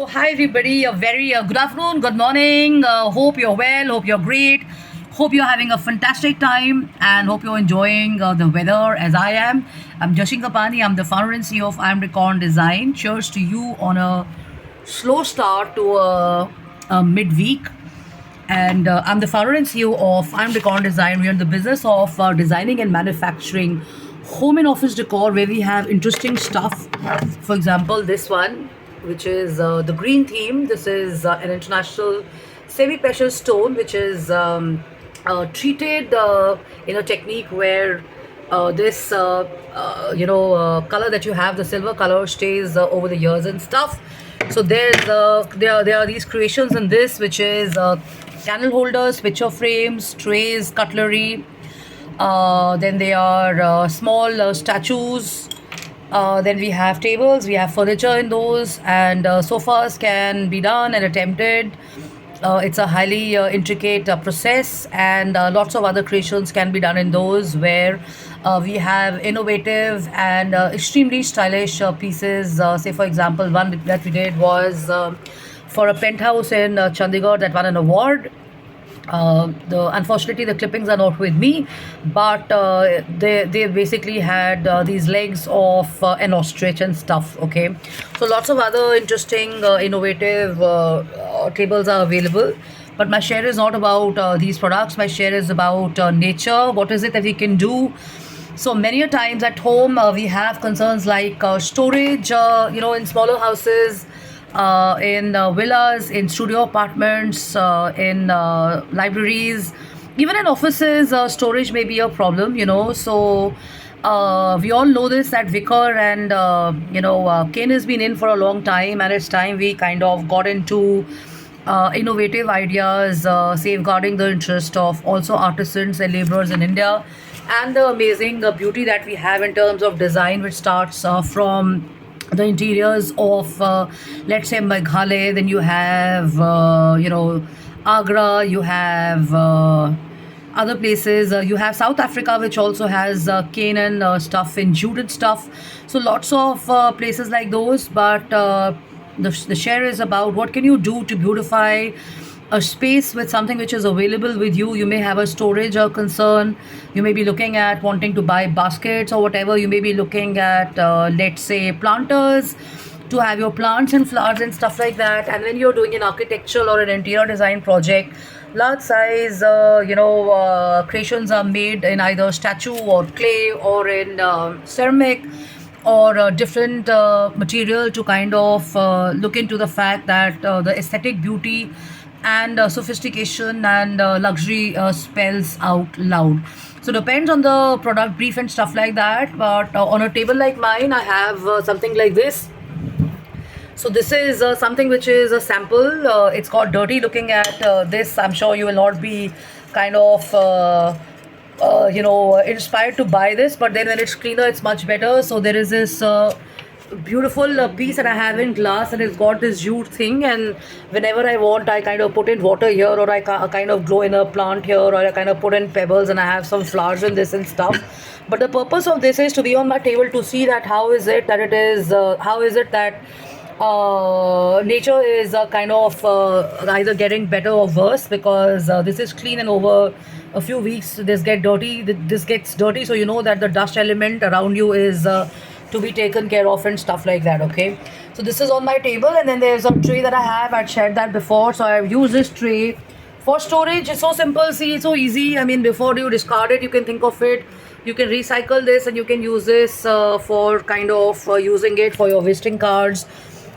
Hi everybody, a very good afternoon, good morning. Hope you're well, hope you're great. Hope you're having a fantastic time and hope you're enjoying the weather as I am. I'm Jashin Kapani, I'm the founder and CEO of I'm Recon Design. Cheers to you on a slow start to a midweek. And I'm the founder and CEO of I'm Decor Design. We are in the business of designing and manufacturing home and office decor where we have interesting stuff. For example, this one, which is the green theme. This is an international semi-precious stone, which is treated in a technique where this color that you have, the silver color, stays over the years and stuff. So there are these creations in this, which is candle holders, picture frames, trays, cutlery. Then there are small statues. Then we have tables, we have furniture in those, and sofas can be done and attempted. It's a highly intricate process, and lots of other creations can be done in those where we have innovative and extremely stylish pieces. Say, for example, one that we did was for a penthouse in Chandigarh that won an award. Unfortunately the clippings are not with me, but they basically had these legs of an ostrich and stuff. Okay, so lots of other interesting innovative tables are available, but my share is not about these products. My share is about nature. What is it that we can do? So many a times at home we have concerns like storage, in smaller houses, in villas, in studio apartments, in libraries, even in offices. Storage may be a problem, So we all know this, that Vicar and Kane has been in for a long time, and it's time we kind of got into innovative ideas, safeguarding the interest of also artisans and laborers in India, and the amazing beauty that we have in terms of design, which starts from the interiors of, let's say, Meghalaya. Then you have, Agra. You have other places. You have South Africa, which also has Canaan stuff and Judith stuff. So lots of places like those. But the share is about what can you do to beautify a space with something which is available with you. You may have a storage concern. You may be looking at wanting to buy baskets or whatever. You may be looking at, let's say, planters to have your plants and flowers and stuff like that. And when you're doing an architectural or an interior design project, large size, creations are made in either statue or clay or in ceramic or different material to kind of look into the fact that the aesthetic beauty and sophistication and luxury spells out loud. So depends on the product brief and stuff like that. But on a table like mine, I have something like this. So this is something which is a sample. It's called Dirty. Looking at this, I'm sure you will not be kind of inspired to buy this. But then when it's cleaner, it's much better. So there is this beautiful piece that I have in glass, and it's got this jute thing, and whenever I want, I kind of put in water here, or I kind of grow in a plant here, or I kind of put in pebbles, and I have some flowers in this and stuff. But the purpose of this is to be on my table to see that how is it that nature is kind of either getting better or worse, because this is clean, and over a few weeks this gets dirty, so you know that the dust element around you is to be taken care of and stuff like that. Okay, so this is on my table, and then there's a tray that I have. I'd shared that before, so I've used this tray for storage. It's so simple, see, it's so easy. I mean, before you discard it, you can think of it, you can recycle this, and you can use this for kind of using it for your visiting cards.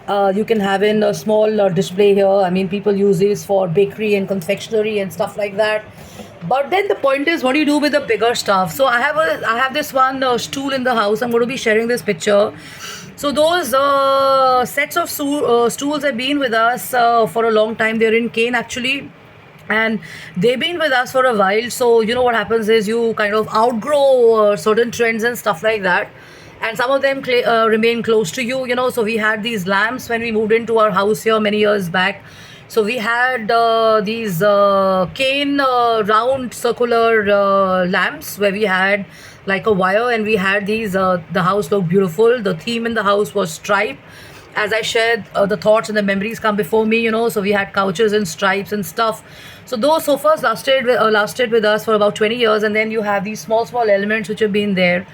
You can have in a small display here. I mean, people use this for bakery and confectionery and stuff like that. But then the point is, what do you do with the bigger stuff? So I have this one stool in the house. I'm going to be sharing this picture. So those sets of stools have been with us for a long time. They're in cane actually, and they've been with us for a while. So you know what happens is you kind of outgrow certain trends and stuff like that, and some of them remain close to you. So we had these lamps when we moved into our house here many years back. So we had these cane round circular lamps where we had like a wire, and we had these the house looked beautiful. The theme in the house was stripe, as I shared, the thoughts and the memories come before me, you know. So we had couches and stripes and stuff. So those sofas lasted with us for about 20 years, and then you have these small elements which have been there.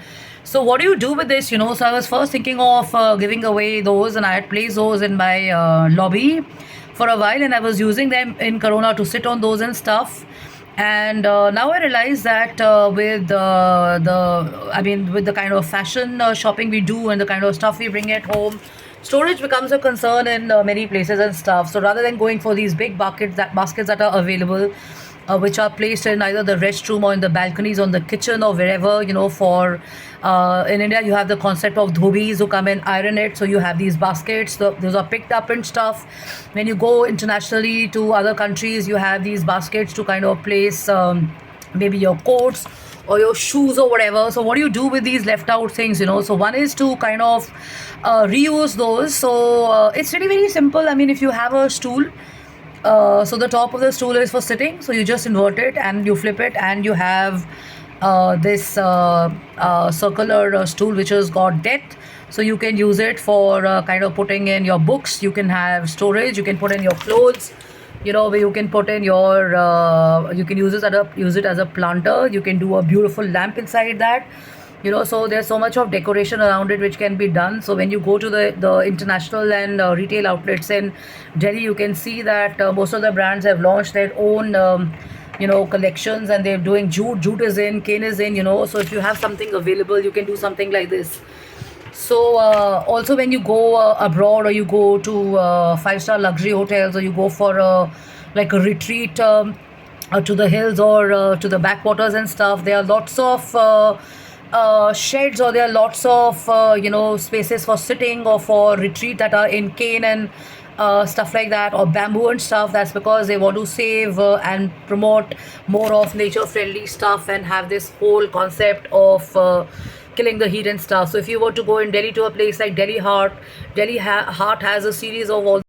So what do you do with this, you know? So I was first thinking of giving away those, and I had placed those in my lobby for a while, and I was using them in Corona to sit on those and stuff. And now I realize that with the kind of fashion shopping we do and the kind of stuff we bring at home, storage becomes a concern in many places and stuff. So rather than going for these big baskets that are available, which are placed in either the restroom or in the balconies on the kitchen or wherever, you know. For in India you have the concept of dhobis who come and iron it, so you have these baskets, those are picked up and stuff. When you go internationally to other countries, you have these baskets to kind of place maybe your coats or your shoes or whatever. So what do you do with these left out things, you know? So one is to kind of reuse those. So it's really very simple. I mean, if you have a stool, so the top of the stool is for sitting, so you just invert it and you flip it, and you have this circular stool which has got depth, so you can use it for kind of putting in your books. You can have storage, you can put in your clothes, you know, where you can put in your you can use it as a planter. You can do a beautiful lamp inside that, you know. So there's so much of decoration around it which can be done. So when you go to the international and retail outlets in Delhi, you can see that most of the brands have launched their own you know, collections, and they're doing jute is in, cane is in, you know. So if you have something available, you can do something like this. So also when you go abroad, or you go to 5-star luxury hotels, or you go for like a retreat to the hills or to the backwaters and stuff, there are lots of sheds, or there are lots of you know, spaces for sitting or for retreat that are in cane and stuff like that, or bamboo and stuff. That's because they want to save and promote more of nature friendly stuff, and have this whole concept of killing the heat and stuff. So if you were to go in Delhi to a place like Delhi Heart has a series of all